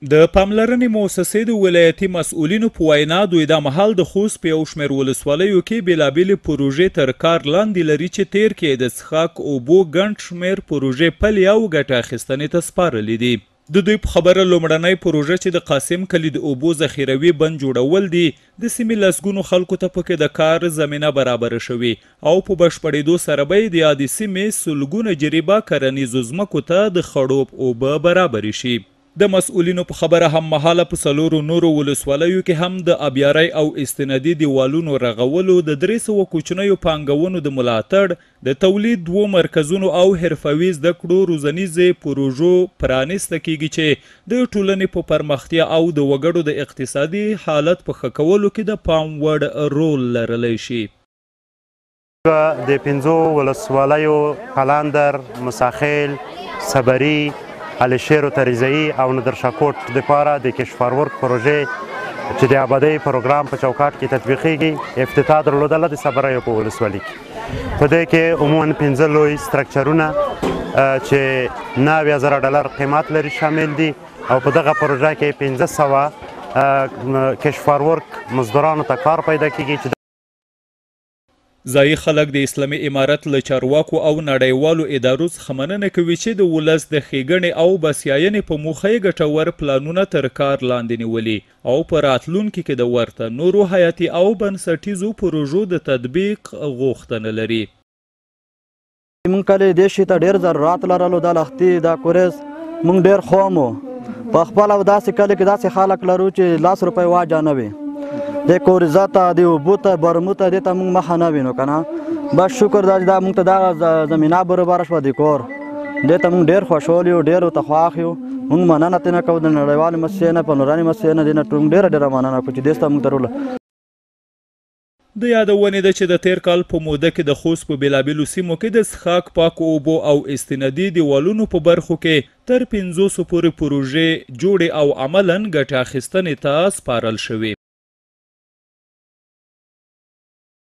د پاملرنې مؤسسې د ولایتي مسؤلینو په وینا دوی دا مهال د خوست په یو شمېر ولسوالیو کې بېلابېلې پروژې تر کار لاندې لري چې تیر کې د څښاک اوبو ګڼ شمېر پروژې پلې او ګټه اخیستنې ته سپارلې دي. د دوی په خبره لومړنۍ پروژه چې د قاسم کلي د اوبو ذخیروي بند جوړول دي د سیمې لسګونو خلکو ته پکې د کار زمینه برابره شوې او په بشپړېدو سره به د یادې سیمې سلګونه جریبه کرنیزو ځمکو ته د خړوب اوبه برابرې شي. د مسؤلینو په خبره هم مهاله په څلورو نورو ولسوالیو کې هم د ابیارۍ او استنادي دیوالونو رغولو د 300 کوچنیو پانګونو د ملاتړ د تولید 2 مرکزونو او حرفوي زده کړو روزنیزې پروژو پرانیسته کیږي چې د ټولنې په پرمختیا او د وګړو د اقتصادي حالت په ښه کولو کې د پام وړ رول لرلی شي. د 5 ولسوالیو قلندر، مساخیل، صبري، علشیر و تریزایی او ندرشاکوټ دپاره د کشفارورک پروژې چې د آبادۍ پروګرام په چوکاټ کې تطبیقیږي افتتاح درلودله د صبریو په ولسوالۍ کې. په دې کې عموما 15 لوی سټرکچرونه چې $90,000 قیمت لري شامل دي او په دغه پروژه کې 1500 کشفارورک مزدورانو ته کار پیدا کیږي. ځایي خلک د اسلامي امارت له چارواکو او نړیوالو ادارو څخه مننه کوي چې د ولس د ښېګڼې او بسیاینې په موخه یې ګټور پلانونه تر کار لاندې نیولي او په راتلونکي کې د ورته نورو حیاتي او بنسټیزو پروژو د تطبیق غوښتنه لري. موږ کله دې شي ته ډېر ضرورت لرلو د لښتي دا کورس موږ ډېر خومو په خپله داسې کلي کې داسې خلک لرو چې لاس روپۍ واجه نه وي د کوریزه ته د اوبو ته برمو ته دې ته موږ مخه نه وینو که نه. بس شکر دا چې دا موږ ته دغه زمینه برابره شوه د کور دې ته موږ ډېر خوشحال یو ډېر ورته خوښ یو. موږ مننه ترېنه کوو د نړیوالې موسسې نه په نوراني موسسې نه دې نه موږ ډېره مننه کوو چې دې ته موږ درول. د یادونې ده چې د تیر کال په موده کې د خوست په بېلابېلو سیمو کې د څښاک پاکو اوبو او استنادي دیوالونو په برخو کې تر 500 پورې پروژې جوړې او عملاً ګټه اخیستنې ته سپارل شوې.